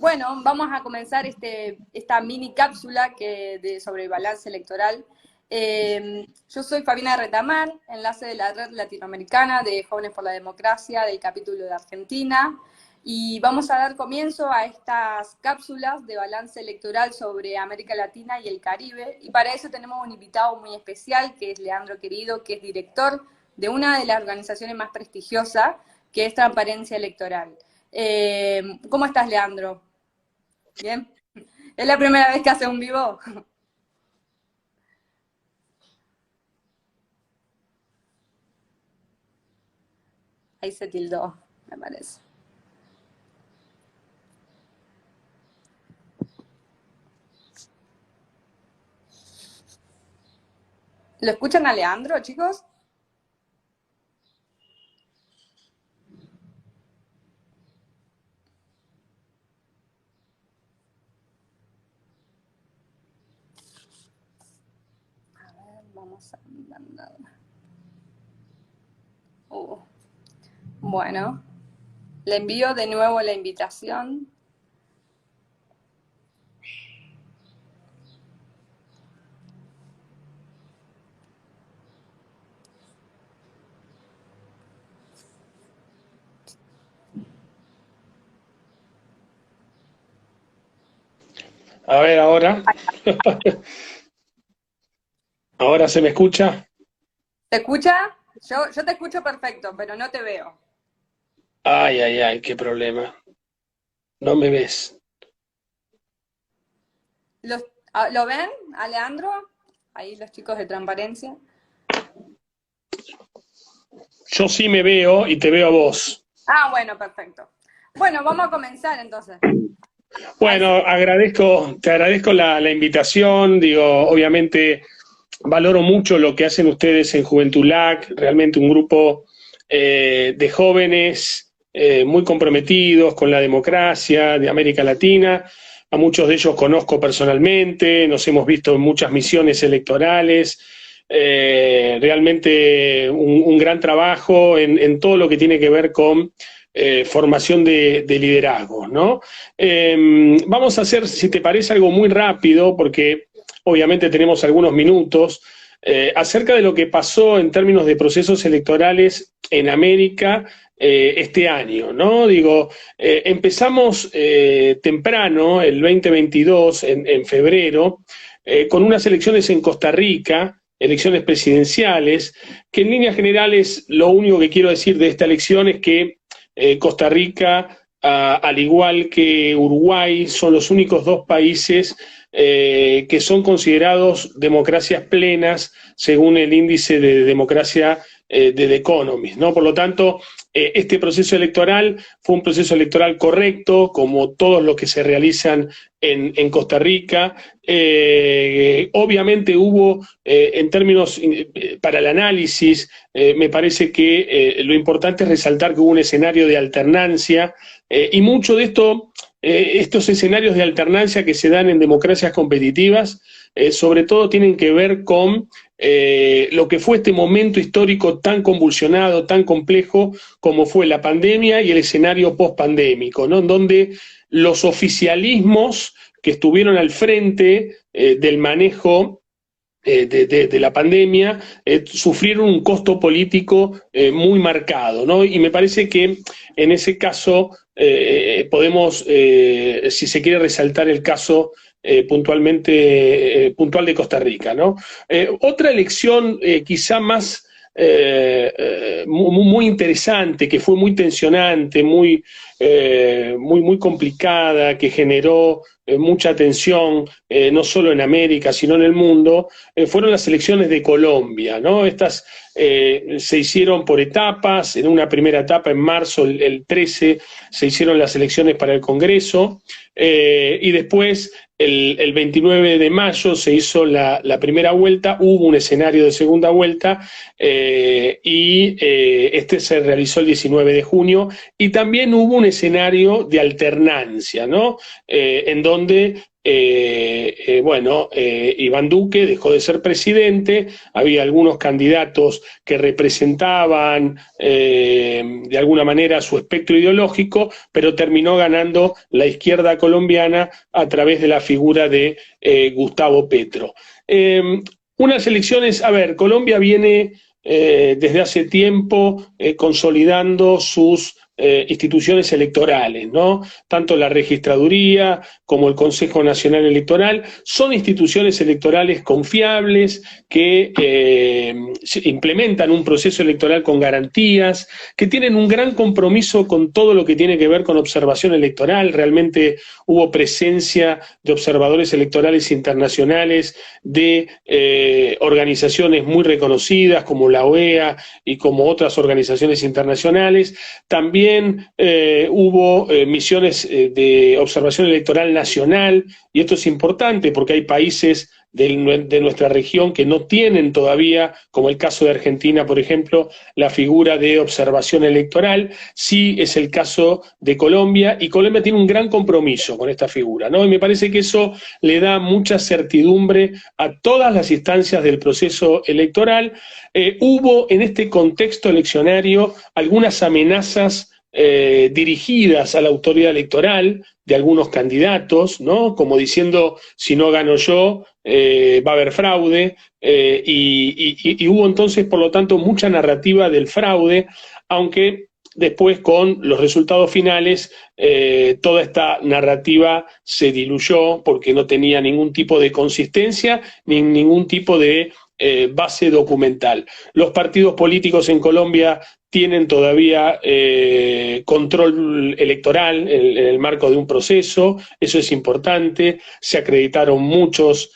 Bueno, vamos a comenzar esta mini cápsula sobre balance electoral. Yo soy Fabiana Retamar, enlace de la Red Latinoamericana de Jóvenes por la Democracia del capítulo de Argentina, y vamos a dar comienzo a estas cápsulas de balance electoral sobre América Latina y el Caribe, y para eso tenemos un invitado muy especial, que es Leandro Querido, que es director de una de las organizaciones más prestigiosas, que es Transparencia Electoral. ¿Cómo estás, Leandro? ¿Bien? ¿Es la primera vez que hace un vivo? Ahí se tildó, me parece. ¿Lo escuchan a Leandro, chicos? A ver, vamos a mandar. Bueno, le envío de nuevo la invitación. A ver, ahora. ¿Ahora se me escucha? ¿Te escucha? Yo te escucho perfecto, pero no te veo. Ay, ay, ay, qué problema. No me ves. ¿Lo ven, a Leandro? Ahí los chicos de Transparencia. Yo sí me veo y te veo a vos. Ah, bueno, perfecto. Bueno, vamos a comenzar entonces. Bueno, te agradezco la invitación. Digo, obviamente valoro mucho lo que hacen ustedes en Juventud LAC, realmente un grupo de jóvenes muy comprometidos con la democracia de América Latina. A muchos de ellos conozco personalmente, nos hemos visto en muchas misiones electorales. Realmente un gran trabajo en todo lo que tiene que ver con formación de liderazgo, ¿no? Vamos a hacer, si te parece, algo muy rápido, porque obviamente tenemos algunos minutos, acerca de lo que pasó en términos de procesos electorales en América este año, ¿no? Digo, empezamos temprano, el 2022, en febrero, con unas elecciones en Costa Rica, elecciones presidenciales, que en líneas generales lo único que quiero decir de esta elección es que Costa Rica, al igual que Uruguay, son los únicos dos países que son considerados democracias plenas según el índice de democracia de The Economist, ¿no? Por lo tanto, este proceso electoral fue un proceso electoral correcto, como todos los que se realizan en Costa Rica. Obviamente hubo, en términos para el análisis, me parece que lo importante es resaltar que hubo un escenario de alternancia, y mucho de esto, estos escenarios de alternancia que se dan en democracias competitivas, sobre todo tienen que ver con lo que fue este momento histórico tan convulsionado, tan complejo como fue la pandemia y el escenario post-pandémico, ¿no? En donde los oficialismos que estuvieron al frente del manejo de la pandemia sufrieron un costo político muy marcado, ¿no? Y me parece que en ese caso podemos, si se quiere, resaltar el caso puntual de Costa Rica, ¿no? Otra elección quizá más muy interesante, que fue muy tensionante, muy complicada, que generó mucha tensión, no solo en América, sino en el mundo, fueron las elecciones de Colombia, ¿no? Estas se hicieron por etapas. En una primera etapa, en marzo, el 13, se hicieron las elecciones para el Congreso, y después el 29 de mayo se hizo la primera vuelta, hubo un escenario de segunda vuelta, y este se realizó el 19 de junio, y también hubo un escenario de alternancia, ¿no? En donde Iván Duque dejó de ser presidente, había algunos candidatos que representaban de alguna manera su espectro ideológico, pero terminó ganando la izquierda colombiana a través de la figura de Gustavo Petro. Unas elecciones, a ver, Colombia viene desde hace tiempo consolidando sus instituciones electorales, ¿no? Tanto la registraduría como el Consejo Nacional Electoral son instituciones electorales confiables que implementan un proceso electoral con garantías, que tienen un gran compromiso con todo lo que tiene que ver con observación electoral. Realmente hubo presencia de observadores electorales internacionales, de organizaciones muy reconocidas como la OEA y como otras organizaciones internacionales. También hubo misiones de observación electoral nacional, y esto es importante porque hay países de nuestra región que no tienen todavía, como el caso de Argentina, por ejemplo, la figura de observación electoral. Sí es el caso de Colombia, y Colombia tiene un gran compromiso con esta figura, ¿no? Y me parece que eso le da mucha certidumbre a todas las instancias del proceso electoral. Hubo en este contexto eleccionario algunas amenazas dirigidas a la autoridad electoral de algunos candidatos, ¿no? Como diciendo, si no gano yo, va a haber fraude, y hubo entonces, por lo tanto, mucha narrativa del fraude, aunque después con los resultados finales toda esta narrativa se diluyó porque no tenía ningún tipo de consistencia ni ningún tipo de base documental. Los partidos políticos en Colombia tienen todavía control electoral en el marco de un proceso, eso es importante. Se acreditaron muchos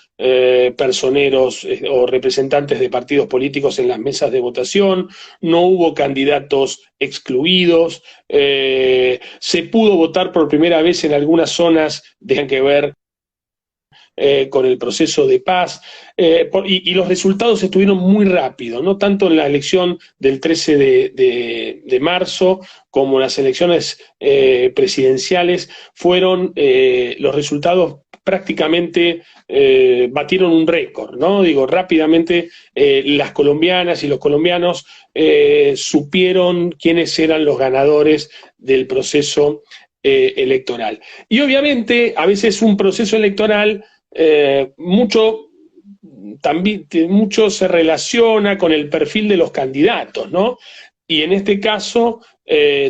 personeros o representantes de partidos políticos en las mesas de votación, no hubo candidatos excluidos, se pudo votar por primera vez en algunas zonas que tienen que ver con el proceso de paz, y los resultados estuvieron muy rápidos, no tanto en la elección del 13 de marzo como en las elecciones presidenciales, fueron los resultados prácticamente batieron un récord, ¿no? Digo, rápidamente las colombianas y los colombianos supieron quiénes eran los ganadores del proceso electoral. Y obviamente, a veces un proceso electoral mucho se relaciona con el perfil de los candidatos, ¿no? Y en este caso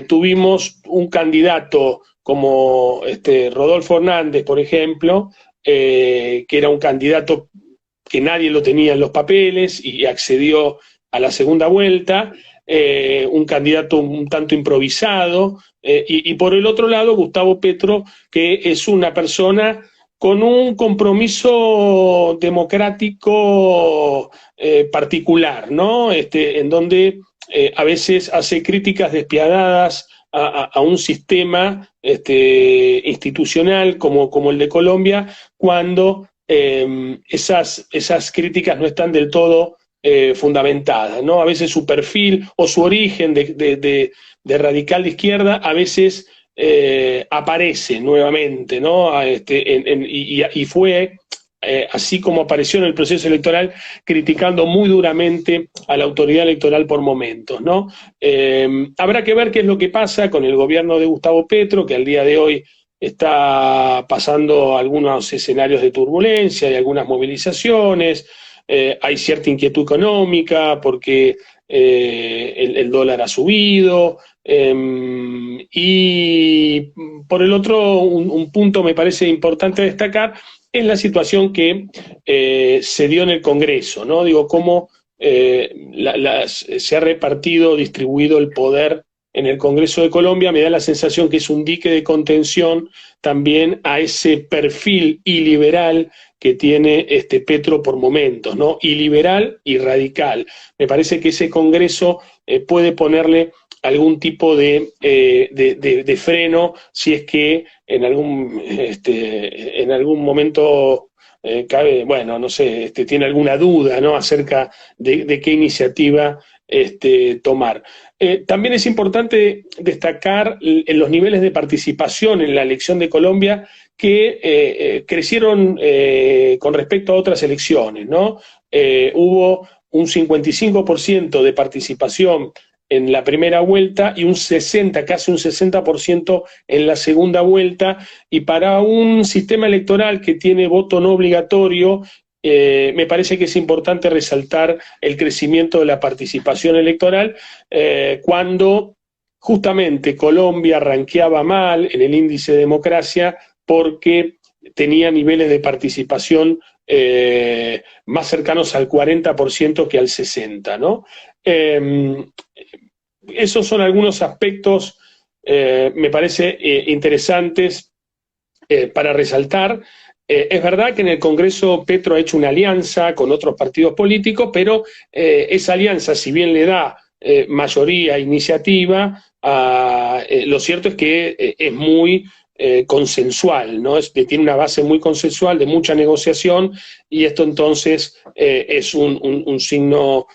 tuvimos un candidato como Rodolfo Hernández, por ejemplo, que era un candidato que nadie lo tenía en los papeles y accedió a la segunda vuelta, un candidato un tanto improvisado, y por el otro lado Gustavo Petro, que es una persona con un compromiso democrático particular, ¿no? En donde a veces hace críticas despiadadas a un sistema institucional como el de Colombia, cuando esas críticas no están del todo fundamentadas, ¿no? A veces su perfil o su origen de radical de izquierda a veces aparece nuevamente, ¿no? Y fue así como apareció en el proceso electoral, criticando muy duramente a la autoridad electoral por momentos, ¿no? Habrá que ver qué es lo que pasa con el gobierno de Gustavo Petro, que al día de hoy está pasando algunos escenarios de turbulencia y algunas movilizaciones. Hay cierta inquietud económica porque el dólar ha subido, y por el otro, un punto me parece importante destacar es la situación que se dio en el Congreso, ¿no? Digo, cómo se ha distribuido el poder en el Congreso de Colombia. Me da la sensación que es un dique de contención también a ese perfil iliberal que tiene Petro por momentos, ¿no? Iliberal y radical. Me parece que ese Congreso puede ponerle algún tipo de freno si es que en algún momento bueno, no sé, tiene alguna duda, ¿no?, acerca de qué iniciativa tomar. También es importante destacar en los niveles de participación en la elección de Colombia que crecieron con respecto a otras elecciones, ¿no? Hubo un 55% de participación en la primera vuelta y un 60, casi un 60% en la segunda vuelta, y para un sistema electoral que tiene voto no obligatorio, me parece que es importante resaltar el crecimiento de la participación electoral cuando justamente Colombia ranqueaba mal en el índice de democracia porque tenía niveles de participación más cercanos al 40% que al 60%, ¿no? Esos son algunos aspectos, me parece, interesantes para resaltar. Es verdad que en el Congreso Petro ha hecho una alianza con otros partidos políticos, pero esa alianza, si bien le da mayoría e iniciativa, lo cierto es que es muy consensual, ¿no? Tiene una base muy consensual, de mucha negociación, y esto entonces es un signo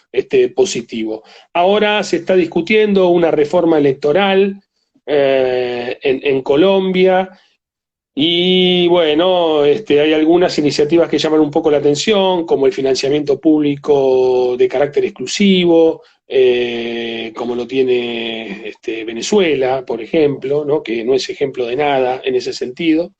positivo. Ahora se está discutiendo una reforma electoral en Colombia, y bueno, hay algunas iniciativas que llaman un poco la atención, como el financiamiento público de carácter exclusivo, como lo tiene Venezuela, por ejemplo, ¿no?, que no es ejemplo de nada en ese sentido.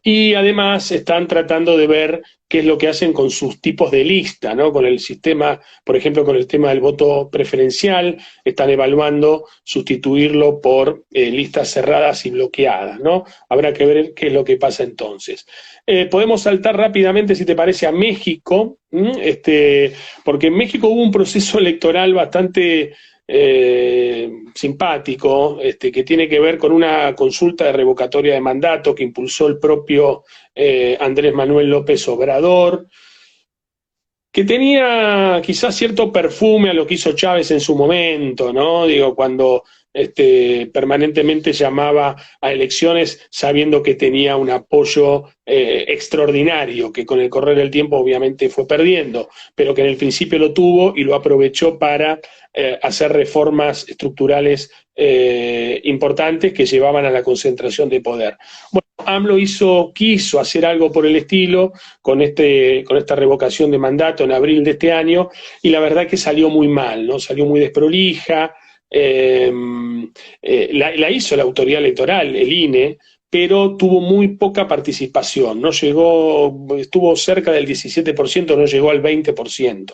Y además están tratando de ver qué es lo que hacen con sus tipos de lista, ¿no?, con el sistema, por ejemplo, con el tema del voto preferencial, están evaluando sustituirlo por listas cerradas y bloqueadas, ¿no? Habrá que ver qué es lo que pasa entonces. Podemos saltar rápidamente, si te parece, a México, porque en México hubo un proceso electoral bastante simpático, que tiene que ver con una consulta de revocatoria de mandato que impulsó el propio Andrés Manuel López Obrador, que tenía quizás cierto perfume a lo que hizo Chávez en su momento, ¿no? Digo, cuando permanentemente llamaba a elecciones sabiendo que tenía un apoyo extraordinario, que con el correr del tiempo obviamente fue perdiendo, pero que en el principio lo tuvo y lo aprovechó para hacer reformas estructurales importantes que llevaban a la concentración de poder. Bueno, AMLO quiso hacer algo por el estilo con esta revocación de mandato en abril de este año, y la verdad que salió muy mal, ¿no? Salió muy desprolija. La hizo la autoridad electoral, el INE, pero tuvo muy poca participación, no llegó, estuvo cerca del 17%, no llegó al 20%.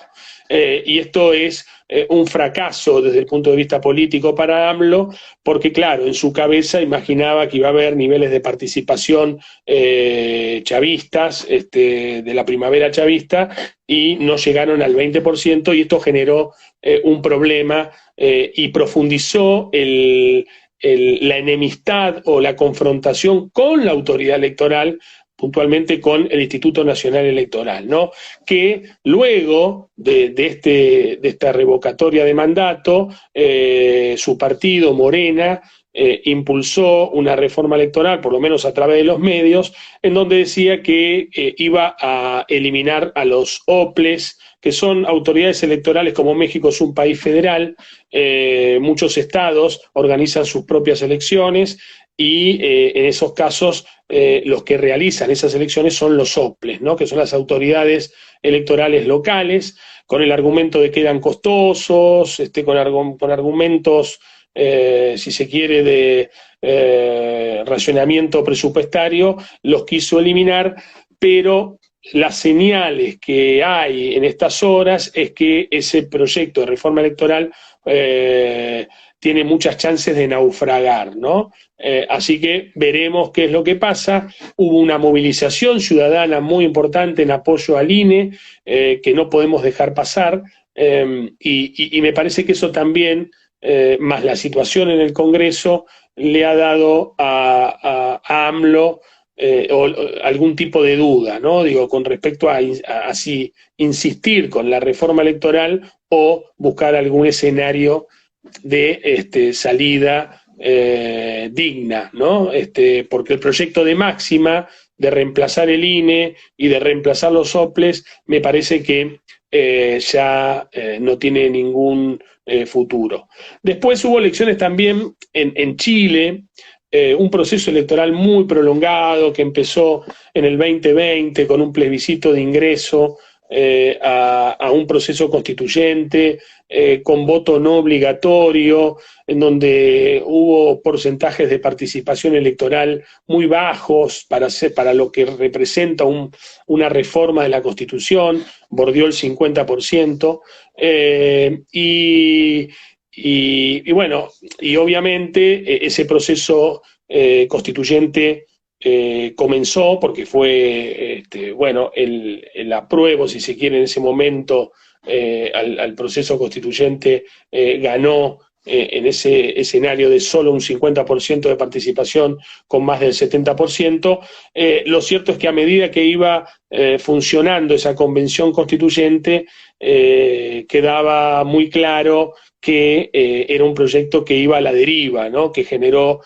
Y esto es un fracaso desde el punto de vista político para AMLO, porque claro, en su cabeza imaginaba que iba a haber niveles de participación chavistas, de la primavera chavista, y no llegaron al 20%, y esto generó un problema y profundizó la enemistad o la confrontación con la autoridad electoral, puntualmente con el Instituto Nacional Electoral, ¿no? Que luego de esta revocatoria de mandato, su partido, Morena, impulsó una reforma electoral, por lo menos a través de los medios, en donde decía que iba a eliminar a los OPLES, que son autoridades electorales. Como México es un país federal, muchos estados organizan sus propias elecciones, y en esos casos los que realizan esas elecciones son los OPLES, ¿no?, que son las autoridades electorales locales, con el argumento de que eran costosos, con argumentos, si se quiere, de racionamiento presupuestario, los quiso eliminar, pero las señales que hay en estas horas es que ese proyecto de reforma electoral tiene muchas chances de naufragar, ¿no? Así que veremos qué es lo que pasa. Hubo una movilización ciudadana muy importante en apoyo al INE, que no podemos dejar pasar, y me parece que eso también, más la situación en el Congreso, le ha dado a AMLO o algún tipo de duda, ¿no? Digo, con respecto a si insistir con la reforma electoral o buscar algún escenario de salida digna, ¿no? Porque el proyecto de Máxima, de reemplazar el INE y de reemplazar los soples, me parece que ya no tiene ningún futuro. Después hubo elecciones también en Chile, un proceso electoral muy prolongado que empezó en el 2020 con un plebiscito de ingreso a un proceso constituyente, con voto no obligatorio, en donde hubo porcentajes de participación electoral muy bajos para lo que representa una reforma de la Constitución, bordeó el 50%, y bueno, y obviamente ese proceso constituyente comenzó porque fue, bueno, el apruebo, si se quiere, en ese momento al proceso constituyente ganó en ese escenario de solo un 50% de participación con más del 70%. Lo cierto es que a medida que iba funcionando esa convención constituyente, quedaba muy claro que era un proyecto que iba a la deriva, ¿no? Que generó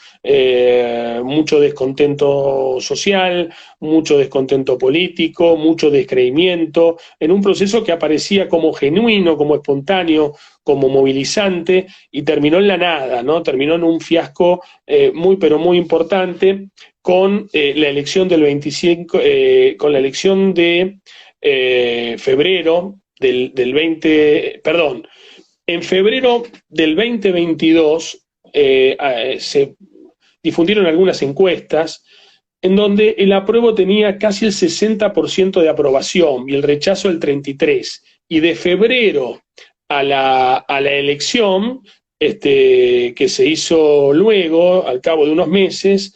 mucho descontento social, mucho descontento político, mucho descreimiento, en un proceso que aparecía como genuino, como espontáneo, como movilizante, y terminó en la nada, ¿no? Terminó en un fiasco muy, pero muy importante, con la elección del 25, con la elección de febrero del 20, perdón, en febrero del 2022 se difundieron algunas encuestas en donde el apruebo tenía casi el 60% de aprobación y el rechazo el 33%. Y de febrero a la elección, que se hizo luego, al cabo de unos meses,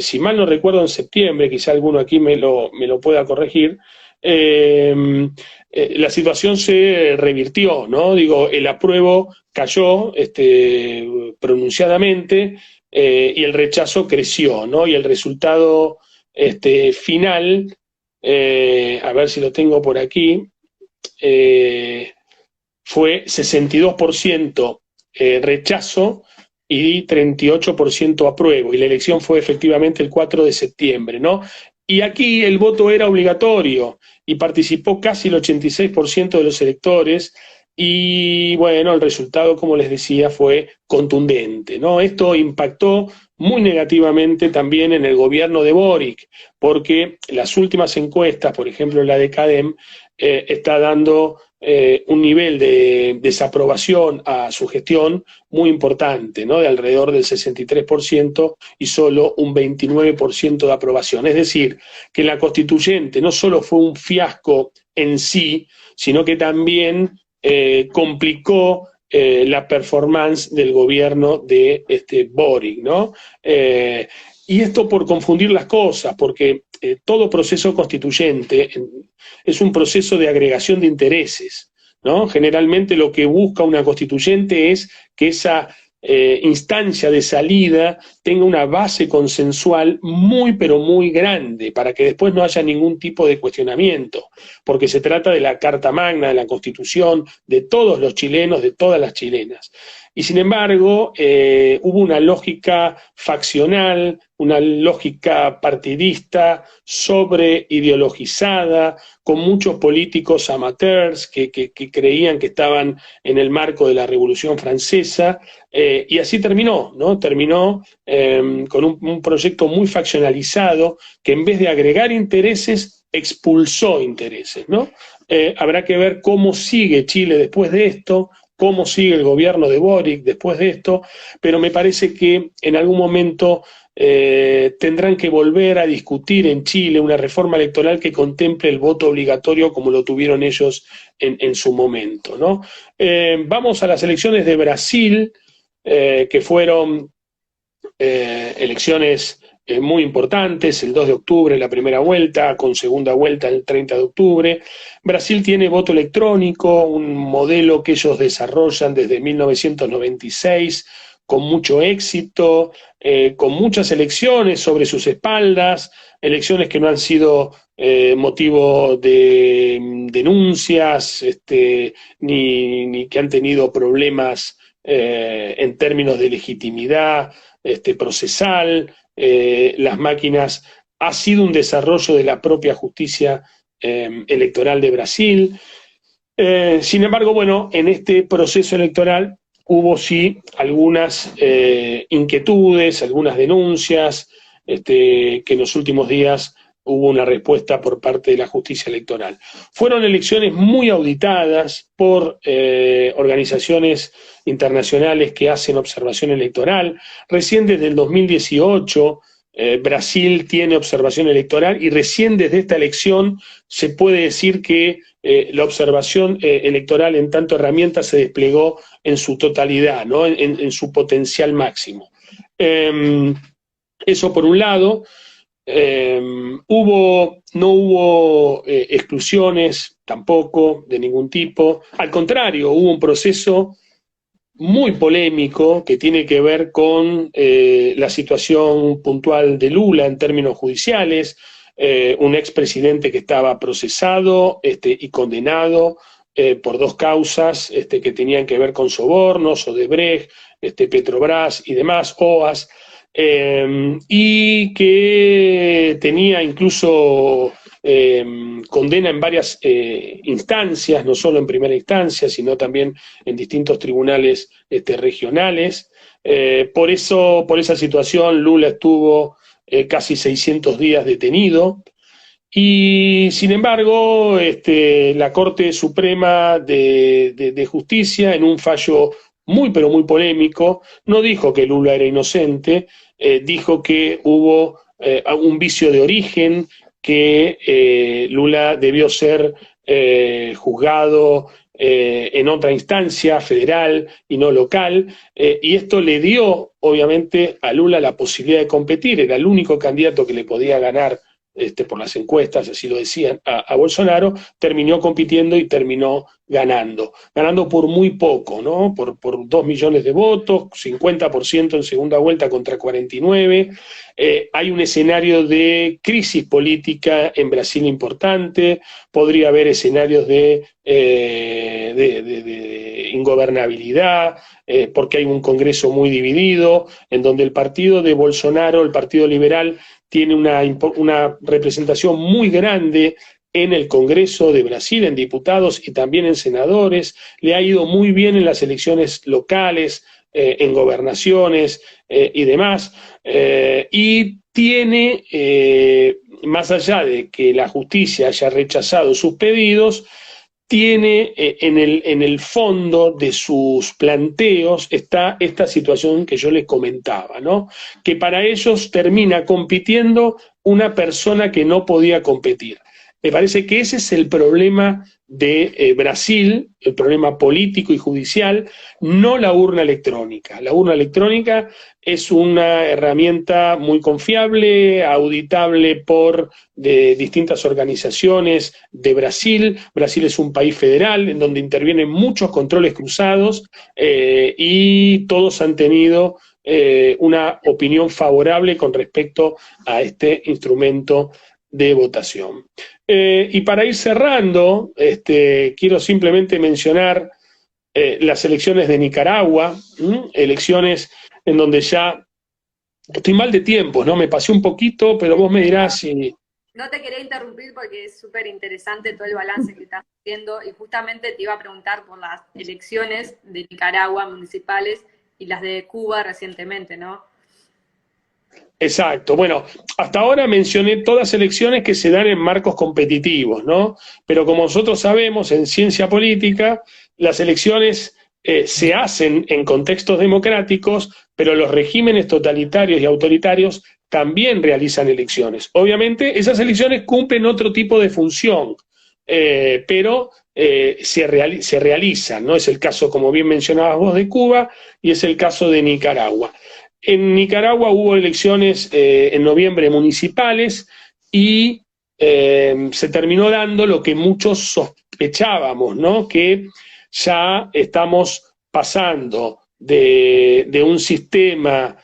si mal no recuerdo en septiembre, quizá alguno aquí me lo pueda corregir, la situación se revirtió, ¿no? Digo, el apruebo cayó pronunciadamente y el rechazo creció, ¿no? Y el resultado final, a ver si lo tengo por aquí, fue 62% rechazo y 38% apruebo, y la elección fue efectivamente el 4 de septiembre, ¿no? Y aquí el voto era obligatorio y participó casi el 86% de los electores, y bueno, el resultado, como les decía, fue contundente, ¿no? Esto impactó muy negativamente también en el gobierno de Boric, porque las últimas encuestas, por ejemplo la de CADEM, está dando un nivel de desaprobación a su gestión muy importante, ¿no? De alrededor del 63% y solo un 29% de aprobación. Es decir, que la constituyente no solo fue un fiasco en sí, sino que también complicó la performance del gobierno de Boric, ¿no? Y esto por confundir las cosas, porque todo proceso constituyente es un proceso de agregación de intereses, ¿no? Generalmente lo que busca una constituyente es que esa instancia de salida tenga una base consensual muy, pero muy grande, para que después no haya ningún tipo de cuestionamiento, porque se trata de la Carta Magna, de la Constitución, de todos los chilenos, de todas las chilenas. Y sin embargo, hubo una lógica faccional, una lógica partidista, sobreideologizada, con muchos políticos amateurs que creían que estaban en el marco de la Revolución Francesa, y así terminó, ¿no? Terminó con un proyecto muy faccionalizado que, en vez de agregar intereses, expulsó intereses, ¿no? Habrá que ver cómo sigue Chile después de esto, cómo sigue el gobierno de Boric después de esto, pero me parece que en algún momento tendrán que volver a discutir en Chile una reforma electoral que contemple el voto obligatorio como lo tuvieron ellos en su momento, ¿no? Vamos a las elecciones de Brasil, que fueron elecciones muy importantes, el 2 de octubre la primera vuelta, con segunda vuelta el 30 de octubre. Brasil tiene voto electrónico, un modelo que ellos desarrollan desde 1996, con mucho éxito, con muchas elecciones sobre sus espaldas, elecciones que no han sido motivo de denuncias, ni que han tenido problemas en términos de legitimidad procesal, las máquinas, ha sido un desarrollo de la propia justicia electoral de Brasil. Sin embargo, bueno, en este proceso electoral hubo sí algunas inquietudes, algunas denuncias, que en los últimos días hubo una respuesta por parte de la justicia electoral. Fueron elecciones muy auditadas por organizaciones internacionales que hacen observación electoral. Recién desde el 2018 Brasil tiene observación electoral y recién desde esta elección se puede decir que la observación electoral en tanto herramienta se desplegó en su totalidad, ¿no? En su potencial máximo. Eso por un lado. No hubo exclusiones tampoco de ningún tipo. Al contrario, hubo un proceso muy polémico que tiene que ver con la situación puntual de Lula en términos judiciales, un expresidente que estaba procesado y condenado por dos causas que tenían que ver con sobornos, Odebrecht, Petrobras y demás, OAS, y que tenía incluso condena en varias instancias, no solo en primera instancia, sino también en distintos tribunales regionales. Por esa situación, Lula estuvo casi 600 días detenido, y sin embargo, la Corte Suprema de Justicia, en un fallo muy pero muy polémico, no dijo que Lula era inocente, dijo que hubo un vicio de origen, que Lula debió ser juzgado en otra instancia federal y no local, y esto le dio obviamente a Lula la posibilidad de competir. Era el único candidato que le podía ganar por las encuestas, así lo decían, a Bolsonaro. Terminó compitiendo y terminó ganando por muy poco, ¿no? Por 2 millones de votos, 50% en segunda vuelta contra 49. Hay un escenario de crisis política en Brasil importante, podría haber escenarios de ingobernabilidad, porque hay un Congreso muy dividido, en donde el partido de Bolsonaro, el Partido Liberal, tiene una representación muy grande en el Congreso de Brasil, en diputados y también en senadores. Le ha ido muy bien en las elecciones locales, en gobernaciones y demás. Y tiene, más allá de que la justicia haya rechazado sus pedidos, tiene en el fondo de sus planteos está esta situación que yo les comentaba, ¿no? Que para ellos termina compitiendo una persona que no podía competir. Me parece que ese es el problema de Brasil, el problema político y judicial, no la urna electrónica. La urna electrónica es una herramienta muy confiable, auditable por distintas organizaciones de Brasil. Brasil es un país federal en donde intervienen muchos controles cruzados y todos han tenido una opinión favorable con respecto a este instrumento de votación. Y para ir cerrando, quiero simplemente mencionar las elecciones de Nicaragua, elecciones en donde ya estoy mal de tiempo, ¿no? Me pasé un poquito, pero vos me dirás si... No te quería interrumpir porque es súper interesante todo el balance que estás haciendo, y justamente te iba a preguntar por las elecciones de Nicaragua municipales y las de Cuba recientemente, ¿no? Exacto. Bueno, hasta ahora mencioné todas elecciones que se dan en marcos competitivos, ¿no? Pero como nosotros sabemos, en ciencia política, las elecciones se hacen en contextos democráticos, pero los regímenes totalitarios y autoritarios también realizan elecciones. Obviamente, esas elecciones cumplen otro tipo de función, pero se realizan, ¿no? Es el caso, como bien mencionabas vos, de Cuba, y es el caso de Nicaragua. En Nicaragua hubo elecciones en noviembre municipales y se terminó dando lo que muchos sospechábamos, ¿no? Que ya estamos pasando de un sistema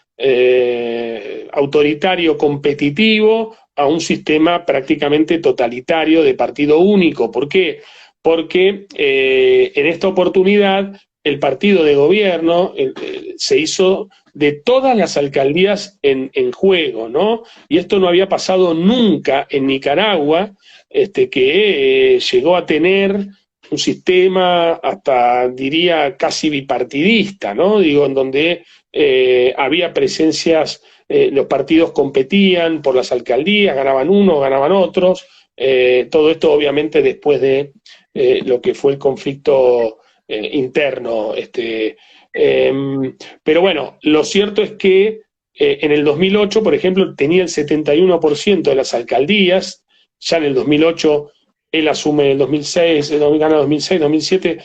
autoritario competitivo a un sistema prácticamente totalitario de partido único. ¿Por qué? Porque en esta oportunidad el partido de gobierno se hizo de todas las alcaldías en juego, ¿no? Y esto no había pasado nunca en Nicaragua, que llegó a tener un sistema hasta, diría, casi bipartidista, ¿no? Digo, en donde había presencias, los partidos competían por las alcaldías, ganaban unos, ganaban otros, todo esto obviamente después de lo que fue el conflicto interno. Pero bueno, lo cierto es que en el 2008, por ejemplo, tenía el 71% de las alcaldías. Ya en el 2008 él asume en el 2006, gana 2006, 2007,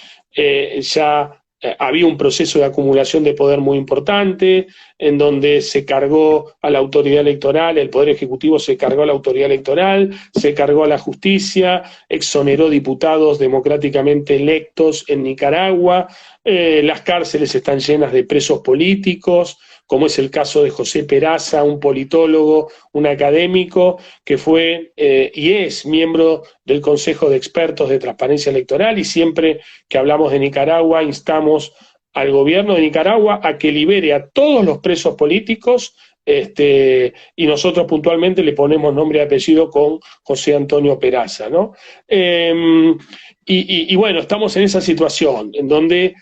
ya había un proceso de acumulación de poder muy importante, en donde se cargó a la autoridad electoral, el Poder Ejecutivo se cargó a la autoridad electoral, se cargó a la justicia, exoneró diputados democráticamente electos en Nicaragua, las cárceles están llenas de presos políticos, como es el caso de José Peraza, un politólogo, un académico, que fue y es miembro del Consejo de Expertos de Transparencia Electoral, y siempre que hablamos de Nicaragua instamos al gobierno de Nicaragua a que libere a todos los presos políticos, y nosotros puntualmente le ponemos nombre y apellido con José Antonio Peraza, ¿no? Y bueno, estamos en esa situación, en donde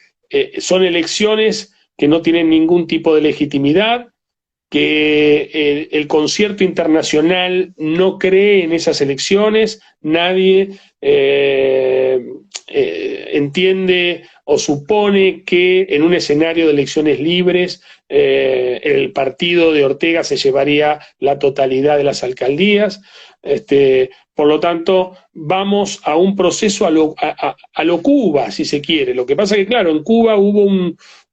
son elecciones que no tienen ningún tipo de legitimidad, que el concierto internacional no cree en esas elecciones, nadie entiende o supone que en un escenario de elecciones libres el partido de Ortega se llevaría la totalidad de las alcaldías. Por lo tanto, vamos a un proceso a lo Cuba, si se quiere. Lo que pasa es que, claro, en Cuba hubo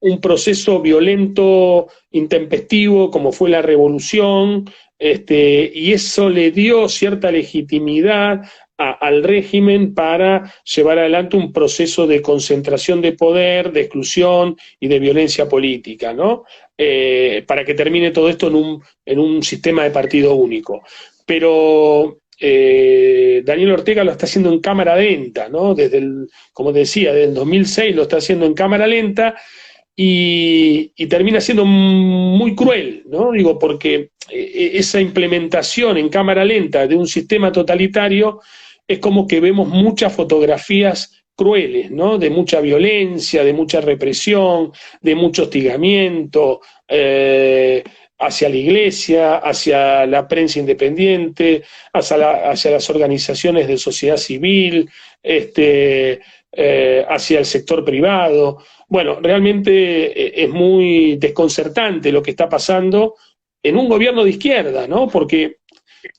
un proceso violento, intempestivo, como fue la revolución, y eso le dio cierta legitimidad al régimen para llevar adelante un proceso de concentración de poder, de exclusión y de violencia política, ¿no? Para que termine todo esto en un sistema de partido único. Pero Daniel Ortega lo está haciendo en cámara lenta, ¿no? Como decía, desde el 2006 lo está haciendo en cámara lenta, y termina siendo muy cruel, ¿no? Digo, porque esa implementación en cámara lenta de un sistema totalitario es como que vemos muchas fotografías crueles, ¿no? De mucha violencia, de mucha represión, de mucho hostigamiento hacia la iglesia, hacia la prensa independiente, hacia las organizaciones de sociedad civil, hacia el sector privado. Bueno, realmente es muy desconcertante lo que está pasando en un gobierno de izquierda, ¿no? Porque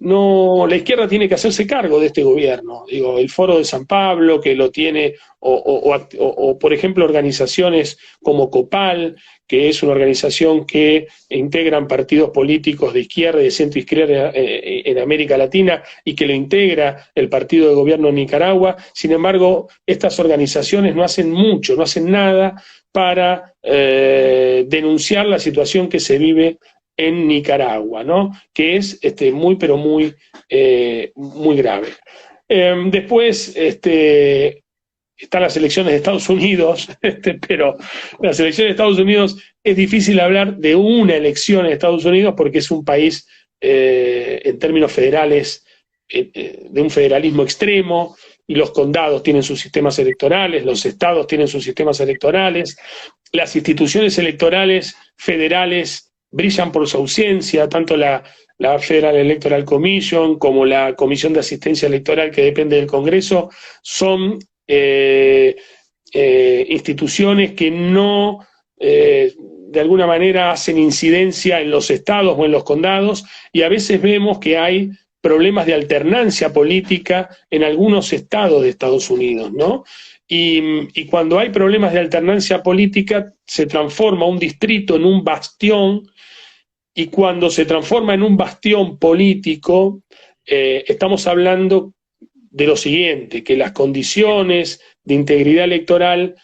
la izquierda tiene que hacerse cargo de este gobierno. Digo, el Foro de San Pablo, que lo tiene, o por ejemplo, organizaciones como COPAL, que es una organización que integran partidos políticos de izquierda y de centro izquierda en América Latina, y que lo integra el partido de gobierno en Nicaragua. Sin embargo, estas organizaciones no hacen mucho, no hacen nada para denunciar la situación que se vive en Nicaragua, ¿no? Que es muy, pero muy, muy grave. Después están las elecciones de Estados Unidos, pero las elecciones de Estados Unidos es difícil hablar de una elección en Estados Unidos porque es un país, en términos federales, de un federalismo extremo, y los condados tienen sus sistemas electorales, los estados tienen sus sistemas electorales, las instituciones electorales federales brillan por su ausencia, tanto la Federal Electoral Commission como la Comisión de Asistencia Electoral, que depende del Congreso, son instituciones que no, de alguna manera, hacen incidencia en los estados o en los condados, y a veces vemos que hay problemas de alternancia política en algunos estados de Estados Unidos, ¿no? Y cuando hay problemas de alternancia política, se transforma un distrito en un bastión, y cuando se transforma en un bastión político, estamos hablando de lo siguiente, que las condiciones de integridad electoral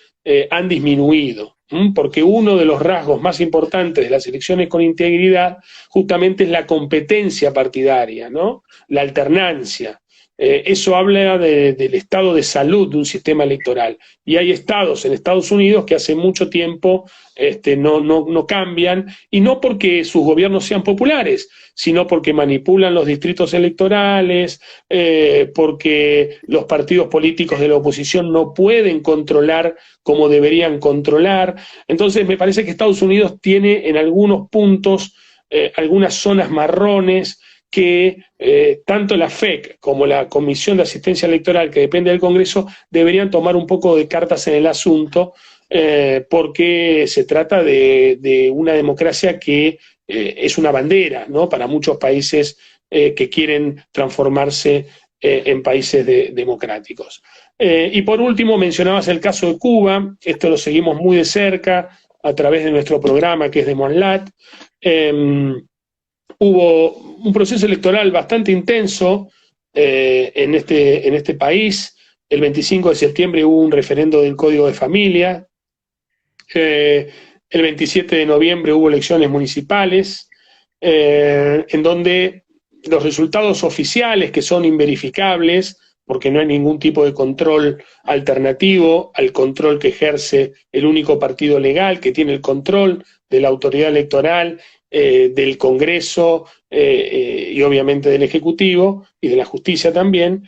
han disminuido, porque uno de los rasgos más importantes de las elecciones con integridad justamente es la competencia partidaria, ¿no? La alternancia. Eso habla del estado de salud de un sistema electoral. Y hay estados en Estados Unidos que hace mucho tiempo no cambian, y no porque sus gobiernos sean populares, sino porque manipulan los distritos electorales, porque los partidos políticos de la oposición no pueden controlar como deberían controlar. Entonces me parece que Estados Unidos tiene en algunos puntos algunas zonas marrones que tanto la FEC como la Comisión de Asistencia Electoral, que depende del Congreso, deberían tomar un poco de cartas en el asunto, porque se trata de una democracia que es una bandera, ¿no?, para muchos países que quieren transformarse en países democráticos. Y por último, mencionabas el caso de Cuba. Esto lo seguimos muy de cerca a través de nuestro programa, que es de Monlat. Hubo un proceso electoral bastante intenso en este país. El 25 de septiembre hubo un referendo del Código de Familia. El 27 de noviembre hubo elecciones municipales, en donde los resultados oficiales, que son inverificables, porque no hay ningún tipo de control alternativo al control que ejerce el único partido legal que tiene el control de la autoridad electoral, del Congreso y obviamente del Ejecutivo y de la Justicia también,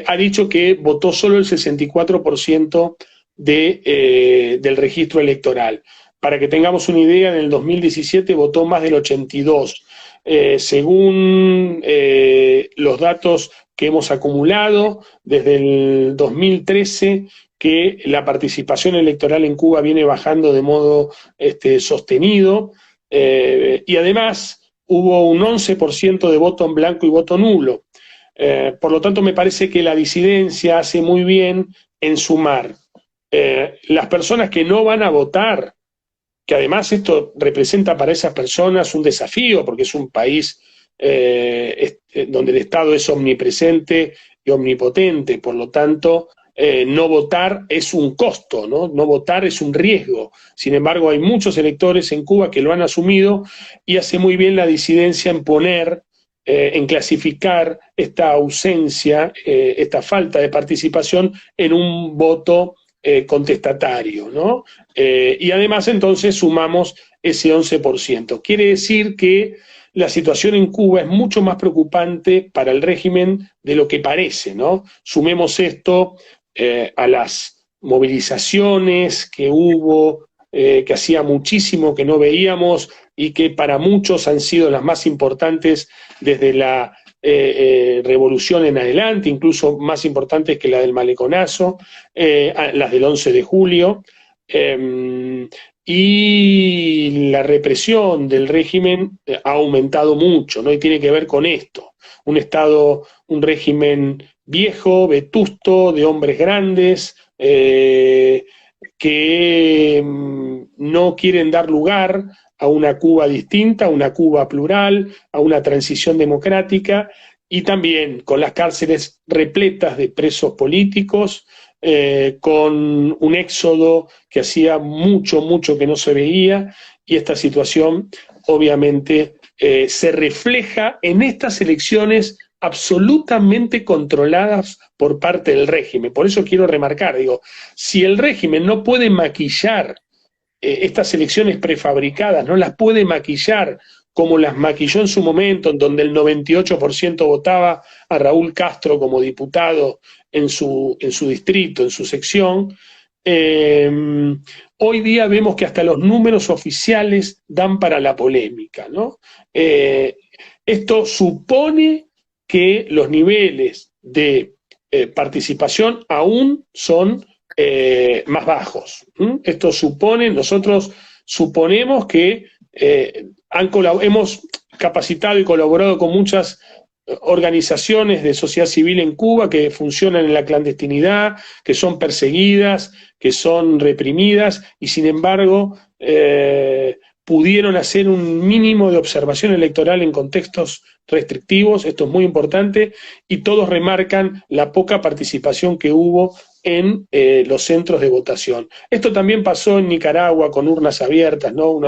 ha dicho que votó solo el 64% del registro electoral. Para que tengamos una idea, en el 2017 votó más del 82%. Según los datos que hemos acumulado desde el 2013, que la participación electoral en Cuba viene bajando de modo sostenido, y además hubo un 11% de voto en blanco y voto nulo. Por lo tanto, me parece que la disidencia hace muy bien en sumar las personas que no van a votar, que además esto representa para esas personas un desafío, porque es un país donde el Estado es omnipresente y omnipotente. Por lo tanto, no votar es un costo, ¿no? No votar es un riesgo. Sin embargo, hay muchos electores en Cuba que lo han asumido, y hace muy bien la disidencia en poner, en clasificar esta ausencia, esta falta de participación en un voto contestatario, ¿no? Y además entonces sumamos ese 11%. Quiere decir que la situación en Cuba es mucho más preocupante para el régimen de lo que parece, ¿no? Sumemos esto a las movilizaciones que hubo, que hacía muchísimo que no veíamos y que para muchos han sido las más importantes desde la revolución en adelante, incluso más importantes que la del Maleconazo, las del 11 de julio, y la represión del régimen ha aumentado mucho, ¿no? Y tiene que ver con esto: un régimen viejo, vetusto, de hombres grandes, que no quieren dar lugar a una Cuba distinta, a una Cuba plural, a una transición democrática, y también con las cárceles repletas de presos políticos, con un éxodo que hacía mucho que no se veía, y esta situación obviamente se refleja en estas elecciones absolutamente controladas por parte del régimen. Por eso quiero remarcar, digo, si el régimen no puede maquillar estas elecciones prefabricadas, no las puede maquillar como las maquilló en su momento, en donde el 98% votaba a Raúl Castro como diputado en su distrito, en su sección, hoy día vemos que hasta los números oficiales dan para la polémica, ¿no? Esto supone que los niveles de participación aún son más bajos. Esto supone, nosotros suponemos que hemos capacitado y colaborado con muchas organizaciones de sociedad civil en Cuba que funcionan en la clandestinidad, que son perseguidas, que son reprimidas, y sin embargo pudieron hacer un mínimo de observación electoral en contextos restrictivos. Esto es muy importante, y todos remarcan la poca participación que hubo en los centros de votación. Esto también pasó en Nicaragua con urnas abiertas, ¿no?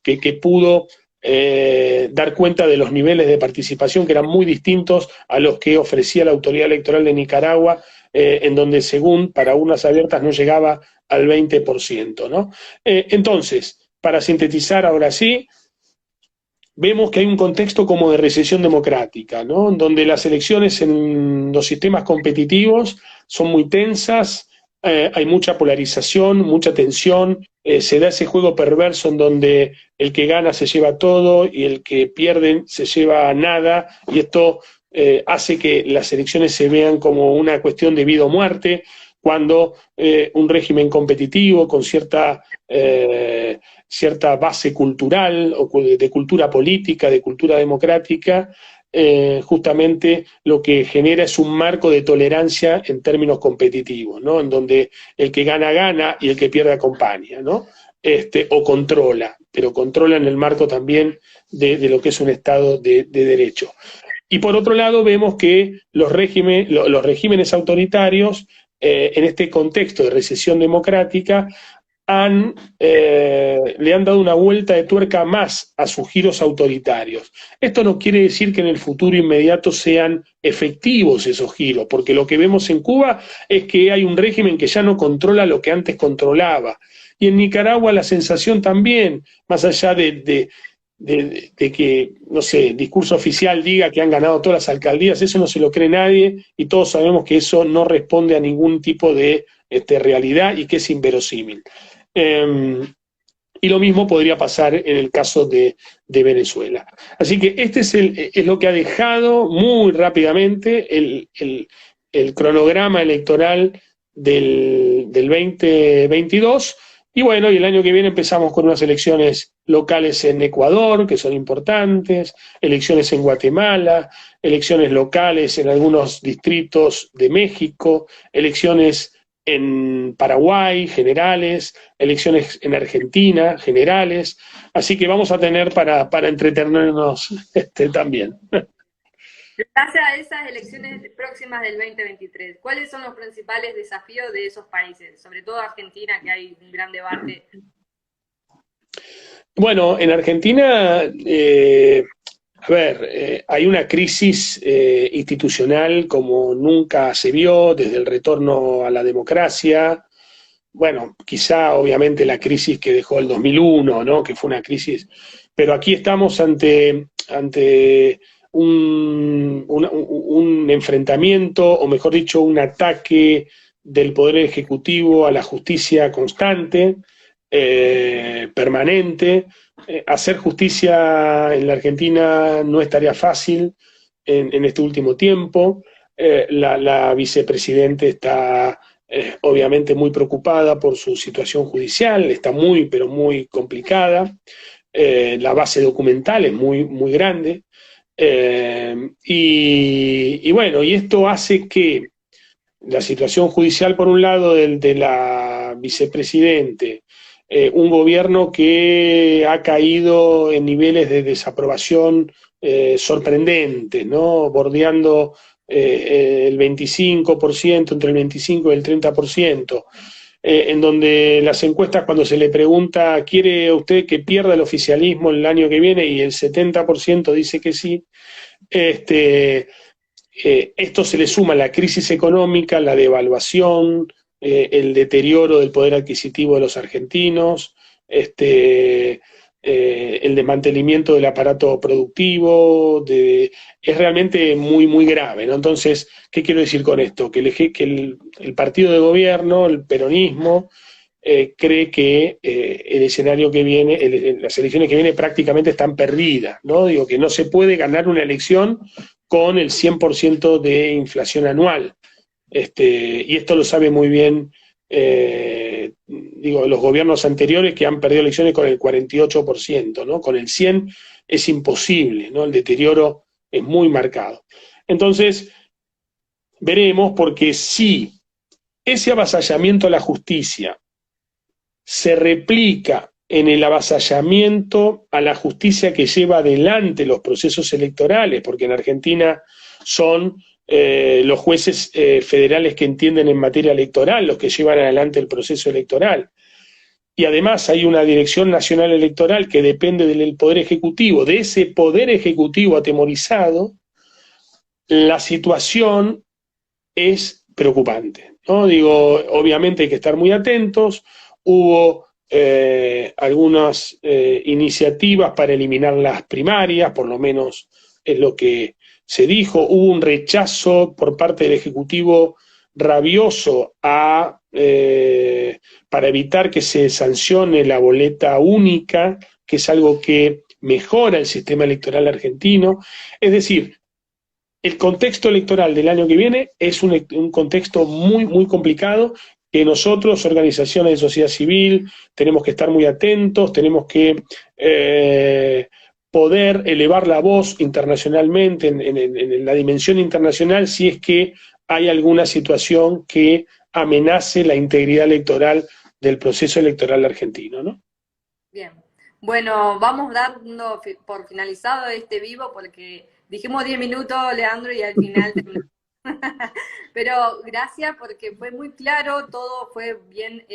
Que pudo dar cuenta de los niveles de participación que eran muy distintos a los que ofrecía la autoridad electoral de Nicaragua, en donde según para urnas abiertas no llegaba al 20%, ¿no? Entonces, para sintetizar ahora sí, vemos que hay un contexto como de recesión democrática, ¿no? Donde las elecciones en los sistemas competitivos son muy tensas, hay mucha polarización, mucha tensión, se da ese juego perverso en donde el que gana se lleva todo y el que pierde se lleva nada, y esto hace que las elecciones se vean como una cuestión de vida o muerte, cuando un régimen competitivo con cierta base cultural o de cultura política, de cultura democrática, justamente lo que genera es un marco de tolerancia en términos competitivos, ¿no? En donde el que gana, gana y el que pierde acompaña, ¿no? O controla, pero controla en el marco también de lo que es un Estado de Derecho. Y por otro lado vemos que los regímenes autoritarios, en este contexto de recesión democrática, le han dado una vuelta de tuerca más a sus giros autoritarios. Esto no quiere decir que en el futuro inmediato sean efectivos esos giros, porque lo que vemos en Cuba es que hay un régimen que ya no controla lo que antes controlaba. Y en Nicaragua la sensación también, más allá de que, no sé, el discurso oficial diga que han ganado todas las alcaldías, eso no se lo cree nadie, y todos sabemos que eso no responde a ningún tipo de realidad y que es inverosímil. Y lo mismo podría pasar en el caso de Venezuela. Así que este es lo que ha dejado muy rápidamente el cronograma electoral del 2022. Y bueno, y el año que viene empezamos con unas elecciones locales en Ecuador, que son importantes, elecciones en Guatemala, elecciones locales en algunos distritos de México, elecciones en Paraguay, generales, elecciones en Argentina, generales, así que vamos a tener para entretenernos también. En base a esas elecciones próximas del 2023, ¿cuáles son los principales desafíos de esos países? Sobre todo Argentina, que hay un gran debate. Bueno, en Argentina, hay una crisis institucional como nunca se vio desde el retorno a la democracia. Bueno, quizá obviamente la crisis que dejó el 2001, ¿no? Que fue una crisis, pero aquí estamos ante un enfrentamiento, o mejor dicho, un ataque del Poder Ejecutivo a la justicia constante, permanente. Hacer justicia en la Argentina no es tarea fácil en este último tiempo. La vicepresidenta está obviamente muy preocupada por su situación judicial, está muy, pero muy complicada. La base documental es muy, muy grande. Y bueno, y esto hace que la situación judicial, por un lado, de la vicepresidente, un gobierno que ha caído en niveles de desaprobación sorprendentes, ¿no? Bordeando el 25%, entre el 25 y el 30%, en donde las encuestas, cuando se le pregunta, ¿quiere usted que pierda el oficialismo el año que viene? Y el 70% dice que sí. Esto se le suma a la crisis económica, la devaluación, el deterioro del poder adquisitivo de los argentinos, el desmantelamiento del aparato productivo, es realmente muy, muy grave, ¿no? Entonces, ¿qué quiero decir con esto? Que el partido de gobierno, el peronismo, cree que el escenario que viene, las elecciones que vienen prácticamente están perdidas, ¿no? Digo, que no se puede ganar una elección con el 100% de inflación anual. Y esto lo sabe muy bien, los gobiernos anteriores que han perdido elecciones con el 48%, ¿no? Con el 100% es imposible, ¿no? El deterioro es muy marcado. Entonces, veremos, porque si ese avasallamiento a la justicia se replica en el avasallamiento a la justicia que lleva adelante los procesos electorales, porque en Argentina son los jueces federales que entienden en materia electoral los que llevan adelante el proceso electoral. y además hay una Dirección Nacional Electoral que depende del Poder Ejecutivo, de ese Poder Ejecutivo atemorizado, la situación es preocupante, ¿no? Digo, obviamente hay que estar muy atentos, hubo algunas iniciativas para eliminar las primarias, por lo menos es lo que se dijo, hubo un rechazo por parte del Ejecutivo rabioso para evitar que se sancione la boleta única, que es algo que mejora el sistema electoral argentino. Es decir, el contexto electoral del año que viene es un contexto muy, muy complicado que nosotros, organizaciones de sociedad civil, tenemos que estar muy atentos, tenemos que poder elevar la voz internacionalmente, en la dimensión internacional, si es que hay alguna situación que amenace la integridad electoral del proceso electoral argentino, ¿no? Bien. Bueno, vamos dando por finalizado este vivo porque dijimos 10 minutos, Leandro, y al final terminamos. Pero gracias porque fue muy claro, todo fue bien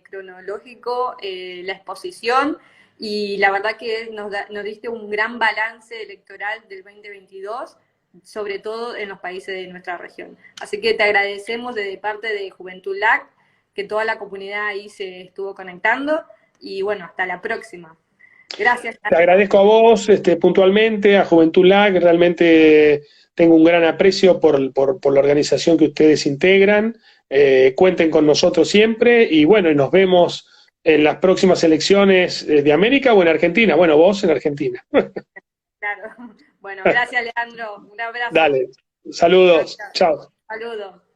cronológico, la exposición, y la verdad que nos diste un gran balance electoral del 2022, sobre todo en los países de nuestra región. Así que te agradecemos desde parte de Juventud LAC, que toda la comunidad ahí se estuvo conectando, y bueno, hasta la próxima. Gracias. Te agradezco a vos puntualmente, a Juventud LAC, realmente tengo un gran aprecio por la organización que ustedes integran, cuenten con nosotros siempre y bueno, y nos vemos en las próximas elecciones de América o en Argentina, bueno, vos en Argentina. Claro. Bueno, gracias Leandro, un abrazo. Dale, saludos, chao. Saludos.